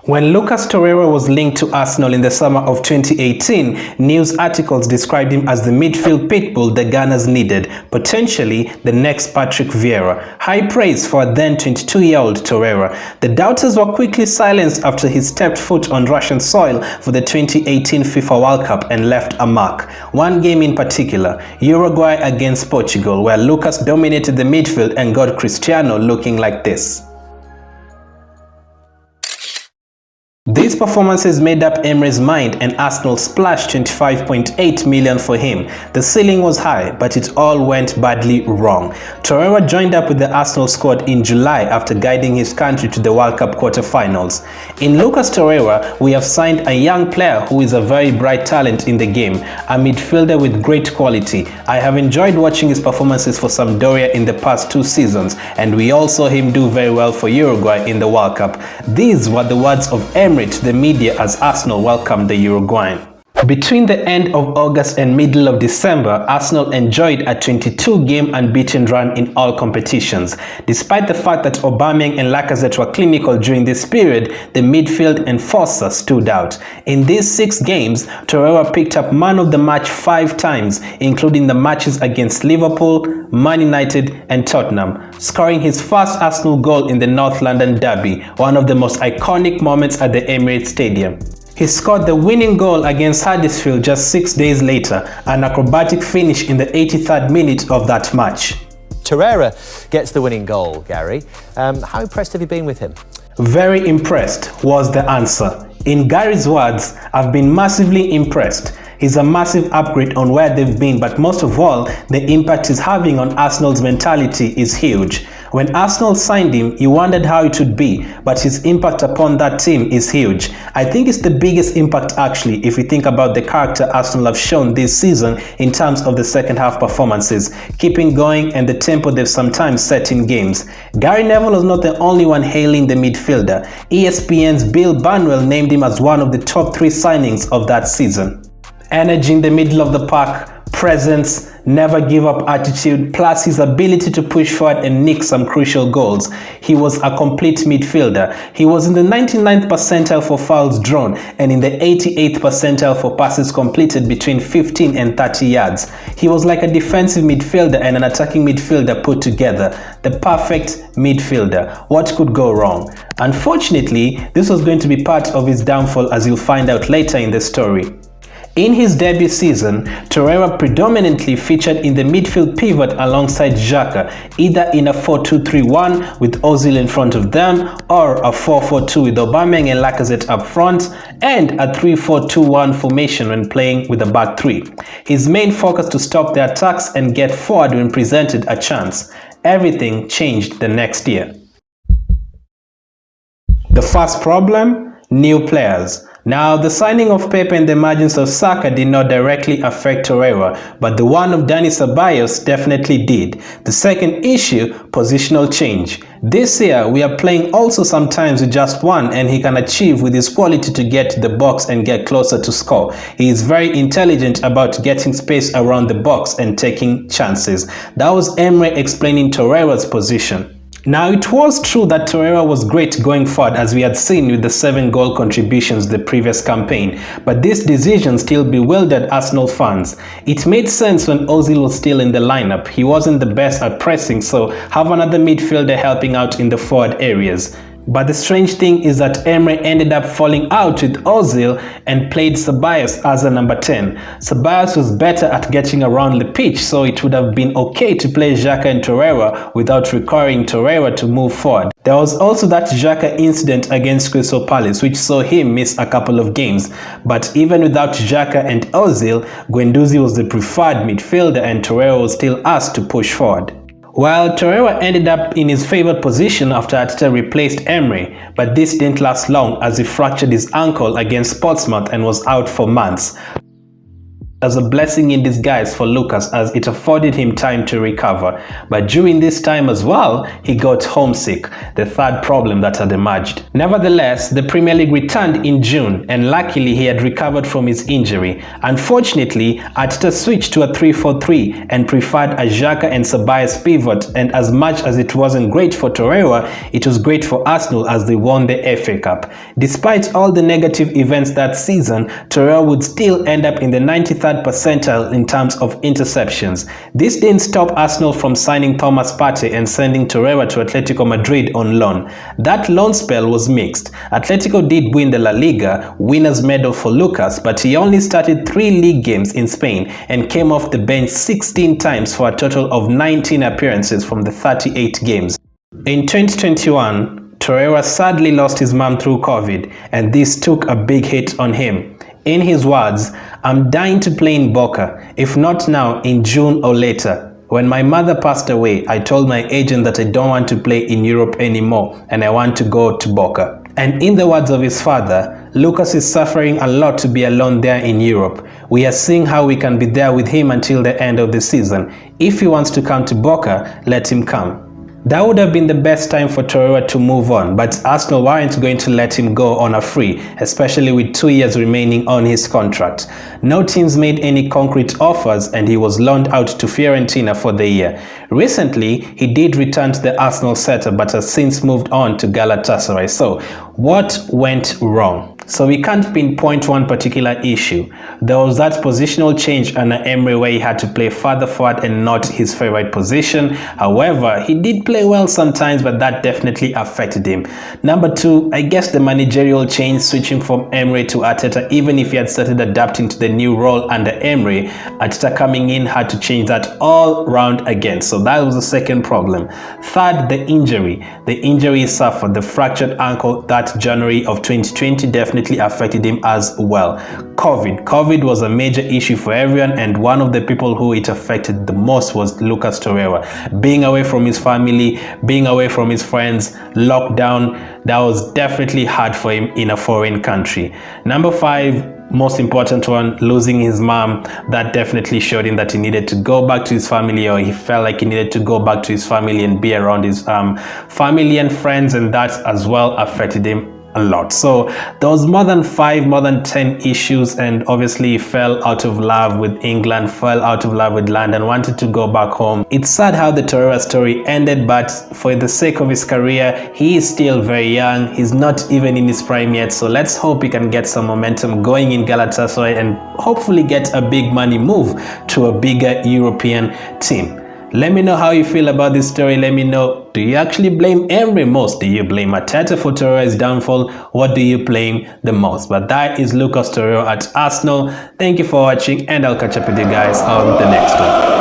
When Lucas Torreira was linked to Arsenal in the summer of 2018, news articles described him as the midfield pitbull the Gunners needed, potentially the next Patrick Vieira. High praise for then 22-year-old Torreira. The doubters were quickly silenced after he stepped foot on Russian soil for the 2018 FIFA World Cup and left a mark. One game in particular, Uruguay against Portugal, where Lucas dominated the midfield and got Cristiano looking like this. These performances made up Emery's mind and Arsenal splashed 25.8 million for him. The ceiling was high, but it all went badly wrong. Torreira joined up with the Arsenal squad in July after guiding his country to the World Cup quarter-finals. In Lucas Torreira, we have signed a young player who is a very bright talent in the game, a midfielder with great quality. I have enjoyed watching his performances for Sampdoria in the past 2 seasons, and we all saw him do very well for Uruguay in the World Cup. These were the words of Emery to the media as Arsenal welcomed the Uruguayan. Between the end of August and middle of December, Arsenal enjoyed a 22-game unbeaten run in all competitions. Despite the fact that Aubameyang and Lacazette were clinical during this period, the midfield enforcer stood out. In these 6 games, Torreira picked up man of the match 5 times, including the matches against Liverpool, Man United and Tottenham, scoring his first Arsenal goal in the North London derby, one of the most iconic moments at the Emirates Stadium. He scored the winning goal against Huddersfield just 6 days later, an acrobatic finish in the 83rd minute of that match. Torreira gets the winning goal, Gary. How impressed have you been with him? Very impressed was the answer. In Gary's words, I've been massively impressed. He's a massive upgrade on where they've been, but most of all, the impact he's having on Arsenal's mentality is huge. When Arsenal signed him, you wondered how it would be, but his impact upon that team is huge. I think it's the biggest impact actually if we think about the character Arsenal have shown this season in terms of the second half performances, keeping going and the tempo they've sometimes set in games. Gary Neville was not the only one hailing the midfielder. ESPN's Bill Barnwell named him as one of the top 3 signings of that season. Energy in the middle of the park, presence, never give up attitude, plus his ability to push forward and nick some crucial goals. He was a complete midfielder. He was in the 99th percentile for fouls drawn and in the 88th percentile for passes completed between 15 and 30 yards. He was like a defensive midfielder and an attacking midfielder put together. The perfect midfielder. What could go wrong? Unfortunately, this was going to be part of his downfall, as you'll find out later in the story. In his debut season, Torreira predominantly featured in the midfield pivot alongside Xhaka, either in a 4-2-3-1 with Ozil in front of them, or a 4-4-2 with Aubameyang and Lacazette up front, and a 3-4-2-1 formation when playing with a back 3. His main focus to stop the attacks and get forward when presented a chance. Everything changed the next year. The first problem? New players. Now, the signing of Pepe and the emergence of Saka did not directly affect Torreira, but the one of Dani Ceballos definitely did. The second issue, positional change. This year, we are playing also sometimes with just one, and he can achieve with his quality to get to the box and get closer to score. He is very intelligent about getting space around the box and taking chances. That was Emery explaining Torreira's position. Now, it was true that Torreira was great going forward, as we had seen with the 7 goal contributions the previous campaign, but this decision still bewildered Arsenal fans. It made sense when Ozil was still in the lineup. He wasn't the best at pressing, so have another midfielder helping out in the forward areas. But the strange thing is that Emery ended up falling out with Ozil and played Ceballos as a number 10. Ceballos was better at getting around the pitch, so it would have been okay to play Xhaka and Torreira without requiring Torreira to move forward. There was also that Xhaka incident against Crystal Palace, which saw him miss a couple of games. But even without Xhaka and Ozil, Guendouzi was the preferred midfielder and Torreira was still asked to push forward. Well, Torreira ended up in his favored position after Arteta replaced Emery, but this didn't last long as he fractured his ankle against Portsmouth and was out for months. as a blessing in disguise for Lucas, as it afforded him time to recover. But during this time as well, he got homesick, the third problem that had emerged. Nevertheless, the Premier League returned in June, and luckily he had recovered from his injury. Unfortunately, Arteta switched to a 3-4-3 and preferred a Xhaka and Ceballos pivot, and as much as it wasn't great for Torreira, it was great for Arsenal as they won the FA Cup. Despite all the negative events that season, Torreira would still end up in the 93rd percentile in terms of interceptions. This didn't stop Arsenal from signing Thomas Partey and sending Torreira to Atletico Madrid on loan. That loan spell was mixed. Atletico did win the La Liga, winner's medal for Lucas, but he only started 3 league games in Spain and came off the bench 16 times for a total of 19 appearances from the 38 games. In 2021, Torreira sadly lost his mum through COVID, and this took a big hit on him. In his words, "I'm dying to play in Boca, if not now, in June or later. When my mother passed away, I told my agent that I don't want to play in Europe anymore and I want to go to Boca." And in the words of his father, Lucas is suffering a lot to be alone there in Europe. We are seeing how we can be there with him until the end of the season. If he wants to come to Boca, let him come. That would have been the best time for Torreira to move on, but Arsenal weren't going to let him go on a free, especially with 2 years remaining on his contract. No teams made any concrete offers, and he was loaned out to Fiorentina for the year. Recently, he did return to the Arsenal setup, but has since moved on to Galatasaray. So, what went wrong? So we can't pinpoint one particular issue. There was that positional change under Emery where he had to play further forward and not his favorite position. However, he did play well sometimes, but that definitely affected him. Number 2, I guess the managerial change, switching from Emery to Arteta. Even if he had started adapting to the new role under Emery, Arteta coming in had to change that all round again. So that was the second problem. Third, the injury. The injury he suffered, the fractured ankle that January of 2020 definitely affected him as well. COVID was a major issue for everyone, and one of the people who it affected the most was Lucas Torreira. Being away from his family, being away from his friends, lockdown, that was definitely hard for him in a foreign country. Number 5, most important one, losing his mom. That definitely showed him that he needed to go back to his family, or he felt like he needed to go back to his family and be around his family and friends, and that as well affected him a lot. So there was more than 10 issues, and obviously he fell out of love with England, fell out of love with London, wanted to go back home. It's sad how the Torreira story ended, but for the sake of his career, he is still very young. He's not even in his prime yet, so let's hope he can get some momentum going in Galatasaray and hopefully get a big money move to a bigger European team. Let me know how you feel about this story. Let me know, do you actually blame Emery most? Do you blame Arteta for Torreira's downfall? What do you blame the most? But that is Lucas Torreira at Arsenal. Thank you for watching, and I'll catch up with you guys on the next one.